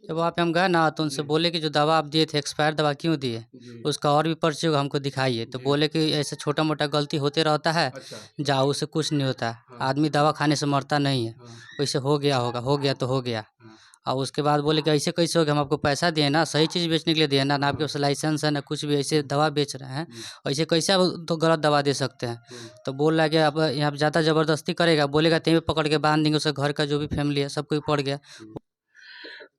जब वहाँ पे हम गए ना तो उनसे जी, बोले कि जो दवा आप दिए थे एक्सपायर दवा क्यों दिए? जी, उसका और भी पर्ची होगा हमको दिखाइए। तो जी। बोले कि ऐसे छोटा-मोटा गलती होते रहता है, अच्छा, जाओ उससे कुछ नहीं होता है। हाँ, आदमी दवा खाने से मरता नहीं है। हाँ, वैसे हो गया होगा, हो गया तो हो गया। हाँ, और उसके बाद बोले कि ऐसे कैसे हो गया? हम आपको पैसा दिए ना, सही चीज़ बेचने के लिए दिए ना, ना आपके हाँ, पास लाइसेंस है ना कुछ भी, ऐसे दवा बेच रहे हैं। जी, ऐसे कैसे आप तो गलत दवा दे सकते हैं? हुँ। तो बोल रहा है कि अब यहाँ पे ज़्यादा ज़बरदस्ती करेगा, बोलेगा तेही पे पकड़ के बाँध देंगे, उसके घर का जो भी फैमिली है सब कोई पड़ गया।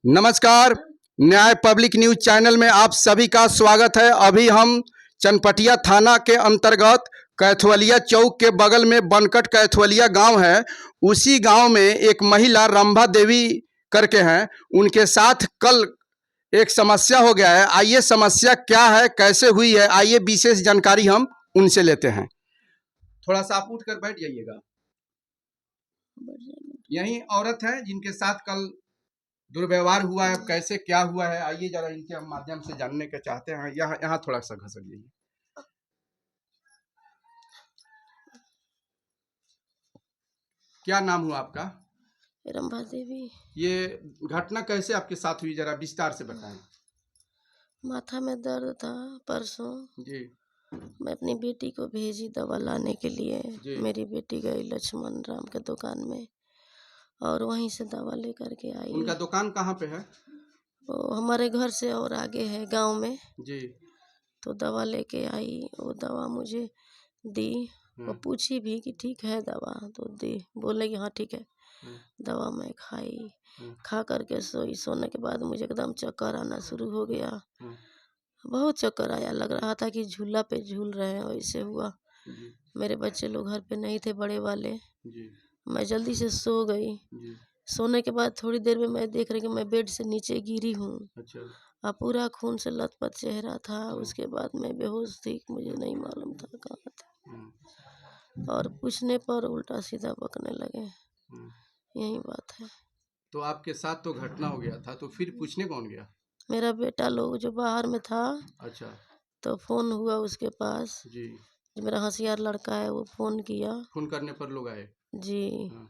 नमस्कार, न्याय पब्लिक न्यूज चैनल में आप सभी का स्वागत है। अभी हम चनपटिया थाना के अंतर्गत कैथवलिया चौक के बगल में बनकट कैथवलिया गांव है। उसी गांव में एक महिला रंभा देवी करके हैं, उनके साथ कल एक समस्या हो गया है। आइए समस्या क्या है, कैसे हुई है, आइए विशेष जानकारी हम उनसे लेते हैं। थोड़ा सा आप उठ कर बैठ जाइएगा। यही औरत है जिनके साथ कल दुर्व्यवहार हुआ है। अब कैसे क्या हुआ है, आइए जरा इनके हम माध्यम से जानने के चाहते हैं। यहाँ यहाँ थोड़ा सा घसक जाइए। क्या नाम हुआ आपका? रंभा देवी। ये घटना कैसे आपके साथ हुई, जरा विस्तार से बताएं। माथा में दर्द था परसों। जी, मैं अपनी बेटी को भेजी दवा लाने के लिए। जी, मेरी बेटी गई लक्ष्मण राम के दुकान में और वहीं से दवा लेकर के आई। उनका दुकान कहाँ पे है? वो हमारे घर से और आगे है गांव में। जी, तो दवा लेके आई, वो दवा मुझे दी। वो हम्म, पूछी भी कि ठीक है दवा, तो दी। बोले कि हाँ ठीक है। हम्म, दवा मैं खाई, हम्म, खा करके सोई। सोने के बाद मुझे एकदम चक्कर आना शुरू हो गया। हम्म, बहुत चक्कर आया, लग रहा था कि झूला पे झूल रहे हैं, वैसे हुआ। जी, मेरे बच्चे लोग घर पे नहीं थे, बड़े वाले। जी, मैं जल्दी से सो गई। जी, सोने के बाद थोड़ी देर में मैं देख रही कि मैं बेड से नीचे गिरी हूँ अच्छा, और पूरा खून से लथपथ चेहरा था। हम्म, उसके बाद मैं बेहोश थी, मुझे नहीं मालूम था कहाँ हम्म, था। और पूछने पर उल्टा सीधा बकने लगे। हम्म। यही बात है। तो आपके साथ तो घटना हो गया था, तो फिर पूछने कौन गया? मेरा बेटा लोग जो बाहर में था, अच्छा, तो फ़ोन हुआ उसके पास। जी, जो मेरा होशियार लड़का है वो फ़ोन किया। फोन करने पर लोग आए? जी। हाँ,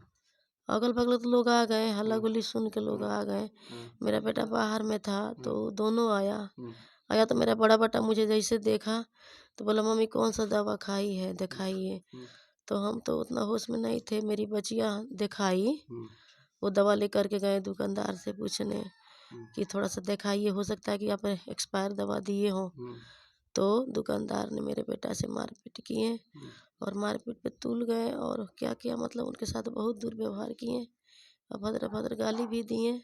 अगल बगल तो लोग आ गए, हल्ला हाँ, गुल्ली सुन के लोग हाँ, आ गए। हाँ, मेरा बेटा बाहर में था तो हाँ, दोनों आया। हम्म, आया तो मेरा बड़ा बेटा मुझे जैसे देखा तो बोला मम्मी कौन सा दवा खाई है, हम्म, दिखाइए। हम्म, तो हम तो उतना होश में नहीं थे। मेरी बचिया दिखाई। हम्म, वो दवा लेकर के गए दुकानदार से पूछने हम्म, कि थोड़ा सा दिखाइए, हो सकता है कि आप एक्सपायर दवा दिए हो। हम्म, तो दुकानदार ने मेरे बेटा से मारपीट किए हम्म। और मारपीट पे तुल गए और क्या किया, मतलब उनके साथ बहुत दुर्व्यवहार किए। अभद्र अभद्र गाली भी दिए।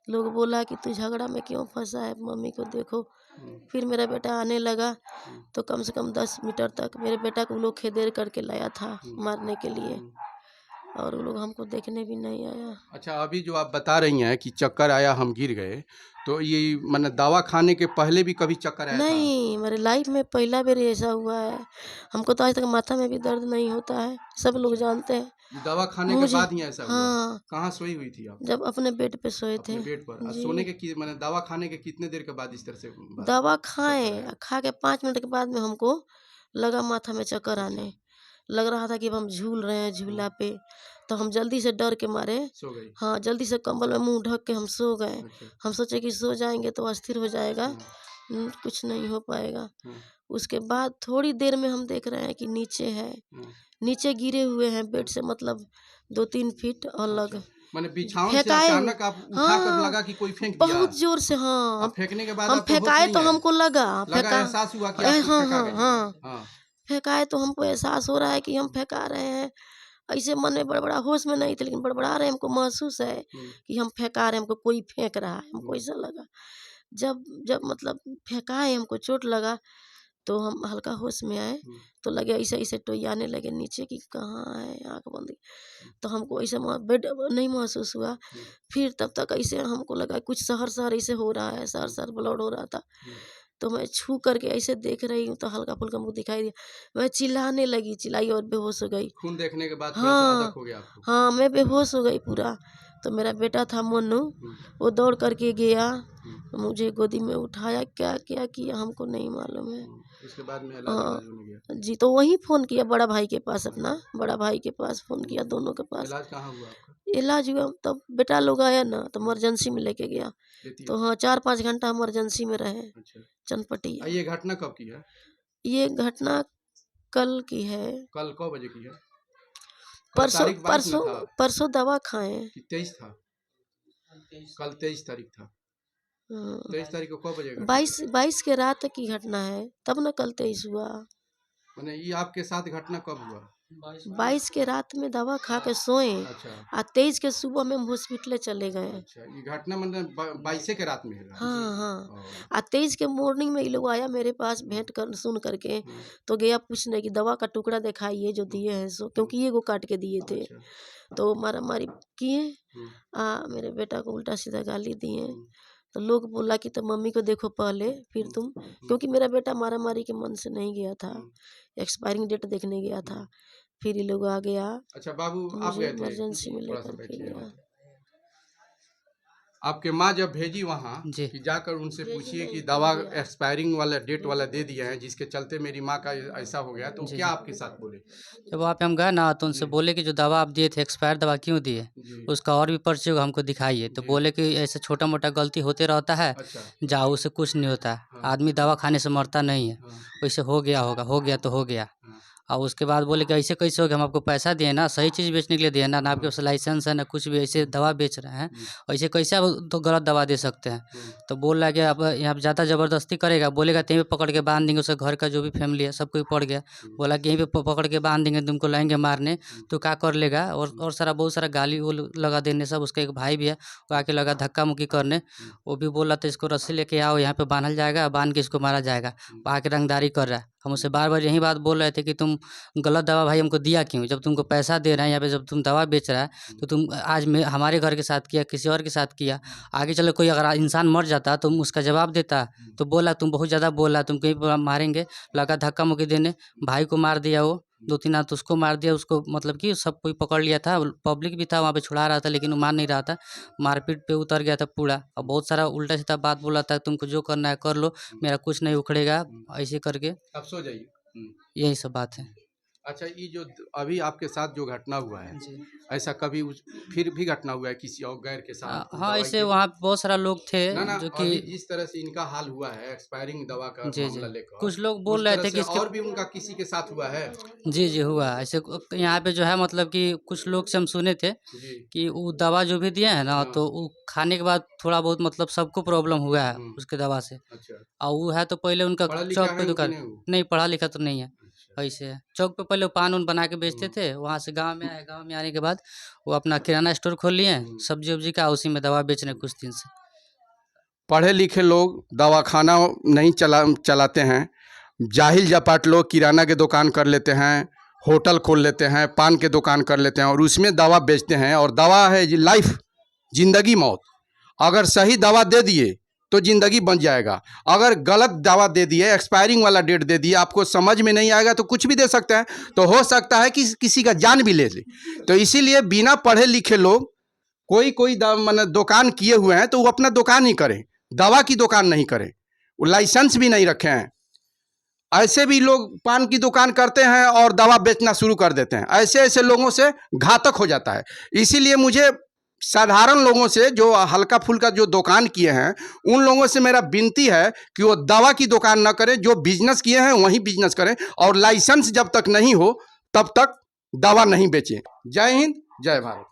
लोग बोला कि तू झगड़ा में क्यों फंसा है, मम्मी को देखो। हुँ, फिर मेरा बेटा आने लगा हुँ, तो कम से कम 10 मीटर तक मेरे बेटा को वो लोग खेदेड़ करके लाया था हुँ, मारने के लिए। हुँ। और वो लोग हमको देखने भी नहीं आया। अच्छा, अभी जो आप बता रही हैं कि चक्कर आया, हम गिर गए, तो ये माने दवा खाने के पहले भी कभी चक्कर आया था? नहीं, मेरे लाइफ में पहला बार ऐसा हुआ है। हमको तो आज तक माथा में भी दर्द नहीं होता है, सब लोग अच्छा, जानते हैं। ये दवा खाने के मुझे बाद ही ऐसा हुआ? हाँ, कहाँ सोई हुई थी आप? जब अपने बेड पे सोए अपने थे। बेड पर? सोने जी। के कि माने दवा खाने के कितने देर के बाद इस तरह से बात दवा चक्कर खाएँ, आया? खा के 5 मिनट के बाद में हमको लगा माथा में चक्कर अच्छा, आने। लग रहा था कि अब हम झूल रहे हैं हुँ, झूला पे। तो हम जल्दी से डर के मारे, सो गई। हाँ, जल्दी से कंबल में मुँह ढक के हम सो गए। अच्छा, हम सोचे कि सो जाएँगे तो अस्थिर हो जाएगा, हुँ, कुछ नहीं हो पाएगा। हुँ, उसके बाद थोड़ी देर में हम देख रहे हैं कि नीचे है, हुँ। नीचे गिरे हुए हैं बेड से, मतलब 2-3 फीट अच्छा, अलग। माने बिछावन से फेंकाए अचानक आप उठाकर हाँ, लगा कि कोई फेंक दिया? बहुत ज़ोर से हाँ, अब फेंकने के बाद हम आपको होश फेंकाए नहीं तो है? हमको लगा लगा, फेंका एहसास हुआ कि आप कुछ हाँ, फेंका हाँ, गई? हाँ। हाँ, फेंकाए तो हमको एहसास हो रहा है कि हम फेंका रहे हैं। ऐसे मन में बड़बड़ा, होश में नहीं थे लेकिन बड़बड़ा रहे हैं, हमको महसूस है हुँ, कि हम फेंका रहे हैं, हमको कोई फेंक रहा है, हमको हुँ, ऐसा लगा। जब जब मतलब फेंकाए, हमको चोट लगा तो हम हल्का होश में आए, हुँ, तो लगे ऐसे-ऐसे टोयाने लगे नीचे कि कहाँ है, आँख बंद। हुँ, तो हमको ऐसे बेड नहीं महसूस हुआ। हुँ, फिर तब तक ऐसे हमको लगा कुछ सहर-सहर ऐसे हो रहा है, हुँ, सहर-सहर ब्लड हो रहा था। हुँ। तो मैं छू करके ऐसे देख रही हूँ तो हल्का-फुल्का हमको दिखाई दिया। मैं चिल्लाने लगी, चिल्लाई और बेहोश हो गई। खून देखने के बाद थोड़ा-सा अदक हाँ, हो गया आपको। हाँ, मैं बेहोश हो गई पूरा। तो मेरा बेटा था मोनू, हुँ, वो दौड़ करके गया, हुँ, मुझे गोदी में उठाया, क्या-क्या किया हमको नहीं मालूम है। हुँ। उसके बाद में हाँ, इलाज-उलाज होने गया। जी, तो वहीं फ़ोन किया बड़ा भाई के पास, अपना अच्छा, बड़ा भाई के पास फ़ोन हुँ। किया, दोनों के पास। इलाज कहाँ हुआ आपका? इलाज हुआ तब बेटा लोग आया ना तो इमरजेंसी में लेके गया, देती तो है? हाँ 4-5 घंटा इमरजेंसी में रहे अच्छा। चनपटिया। ये घटना कब की है? ये घटना कल की है, कल कौ बजे की है? कल परसों तारीख 22 ना परसों था परसों दवा खाए। कि 23 था? कल 23 तारीख था। 23 तारीख को कौ बजे घटना? 22 के रात की घटना है, तब न कल 23 हुआ। मैंने ये आपके साथ घटना कब हुआ? 22 के रात में दवा खा के सोए अच्छा। और 23 के सुबह में हम हॉस्पिटल चले गए। अच्छा, ये घटना मतलब 22 के रात में है? हाँ हाँ। ओ, और 23 के मॉर्निंग में ये लोग आया मेरे पास भेंट कर सुन करके, तो गया पूछने की दवा का टुकड़ा दिखाइए जो दिए हैं सो, क्योंकि ये को काट के दिए थे। अच्छा। तो मारा मारी किए, हम्म, मेरे बेटा को उल्टा सीधा गाली दिए। तो लोग बोला कि तो मम्मी को देखो पहले फिर तुम, क्योंकि मेरा बेटा मारा मारी के मन से नहीं गया था, एक्सपायरिंग डेट देखने गया था। फिर ये लोग आ गया अच्छा बाबू तो आप मुझे गए थे? इमरजेंसी में थोड़ा सा लेकर के बैठिए। गया। आपके माँ जब भेजी वहाँ जी। कि जाकर उनसे भेजी पूछिए नहीं, कि दवा भेज दिया। एक्सपायरिंग वाला डेट वाला दे दिया है जिसके चलते मेरी माँ का ऐसा हो गया, तो जी, क्या जी। आपके साथ बोले? जब वहाँ पे हम गए ना तो उनसे जी। बोले कि जो दवा आप दिए थे एक्सपायर दवा क्यों दिए? जी। उसका और भी पर्ची होगा हमको दिखाइए। तो जी। बोले कि ऐसे छोटा-मोटा गलती होते रहता है, अच्छा। जाओ उससे कुछ नहीं होता है। हाँ। आदमी दवा खाने से मरता नहीं है। हाँ। वैसे हो गया होगा, हो गया तो हो गया। हाँ। और उसके बाद बोले कि ऐसे कैसे हो गया? हम आपको पैसा दिए ना, सही चीज़ बेचने के लिए दिए ना, ना आपके पास लाइसेंस है ना कुछ भी, ऐसे दवा बेच रहे हैं। ऐसे कैसे आप तो गलत दवा दे सकते हैं? तो बोल रहा है कि अब यहाँ पे ज़्यादा ज़बरदस्ती करेगा, बोलेगा तो यहीं पे पकड़ के बांध देंगे, उसके घर का जो भी फैमिली है सब कोई पड़ गया। बोला कि यहीं पे पकड़ के बांध देंगे, तुमको लाएंगे मारने, तो क्या कर लेगा? और सारा बहुत सारा गाली वो लगा देने सब। उसका एक भाई भी है, वो आके लगा धक्का मुक्की करने। वो भी बोल रहा था इसको रस्सी लेके आओ, यहाँ पे बांधल जाएगा, बांध के इसको मारा जाएगा। वो आके रंगदारी कर रहा है। हम उससे बार बार यही बात बोल रहे थे कि तुम गलत दवा भाई हमको दिया क्यों? जब तुमको पैसा दे रहे हैं यहाँ पे, जब तुम दवा बेच रहा है, तो तुम आज में हमारे घर के साथ किया, किसी और के साथ किया, आगे चलो कोई अगर इंसान मर जाता तुम उसका जवाब देता। तो बोला तुम बहुत ज़्यादा बोला, तुम कहीं पर मारेंगे, लगा धक्का मुक्की देने, भाई को मार दिया वो, 2-3 हाथ उसको मार दिया। उसको मतलब कि सब कोई पकड़ लिया था, पब्लिक भी था वहाँ पे, छुड़ा रहा था लेकिन वो मार नहीं रहा था, मारपीट पे उतर गया था पूरा। और बहुत सारा उल्टा सीधा बात बोला था, तुमको जो करना है कर लो, मेरा कुछ नहीं उखड़ेगा, ऐसे करके। अब सो जाइए। यही सब बात है। अच्छा, ये जो अभी आपके साथ जो घटना हुआ है, जी। ऐसा कभी फिर भी घटना हुआ है किसी और गैर के साथ हाँ, दवाई ऐसे के? वहाँ पे बहुत सारा लोग थे ना ना, जो अभी कि जिस तरह से इनका हाल हुआ है एक्सपायरिंग दवा का जी, जी। मामला लेकर, कुछ लोग उस बोल रहे तरह थे से कि इसके और भी उनका किसी के साथ हुआ है? जी, जी, हुआ है। ऐसे यहाँ पे जो है मतलब कि कुछ लोग से हम सुने थे जी। कि वो दवा जो भी दिए हैं ना, हाँ। तो वो खाने के बाद थोड़ा बहुत मतलब सबको प्रॉब्लम हुआ है उसके दवा से। अच्छा। और वो है तो पहले उनका पढ़ा लिखा चौक पे है कि दुकान, नहीं वो? नहीं पढ़ा लिखा तो नहीं है। अच्छा। ऐसे है, चौक पे पहले वो पान-वान बना के बेचते थे, वहाँ से गाँव में आए, गाँव में आने के बाद वो अपना किराना स्टोर खोल लिए, सब्जी-वब्जी का, उसी में दवा बेच रहे हैं कुछ दिन से। पढ़े लिखे लोग दवाखाना नहीं चलाते हैं, जाहिल जापाट लोग किराना की दुकान कर लेते हैं, होटल खोल लेते हैं, पान के दुकान कर लेते हैं और उसमें दवा बेचते हैं। और दवा है ये लाइफ, जिंदगी मौत। अगर सही दवा दे दिए तो ज़िंदगी बच जाएगा, अगर गलत दवा दे दिए, एक्सपायरिंग वाला डेट दे दिए, आपको समझ में नहीं आएगा तो कुछ भी दे सकते हैं, तो हो सकता है कि किसी का जान भी ले ले। तो इसीलिए बिना पढ़े लिखे लोग कोई मतलब दुकान किए हुए हैं तो वो अपना दुकान ही करें, दवा की दुकान नहीं करें। वो लाइसेंस भी नहीं रखे हैं। ऐसे भी लोग पान की दुकान करते हैं और दवा बेचना शुरू कर देते हैं। ऐसे ऐसे लोगों से घातक हो जाता है। इसीलिए मुझे साधारण लोगों से जो हल्का फुल्का जो दुकान किए हैं, उन लोगों से मेरा विनती है कि वो दवा की दुकान न करें, जो बिजनेस किए हैं वही बिजनेस करें, और लाइसेंस जब तक नहीं हो तब तक दवा नहीं बेचें। जय हिंद, जय भारत।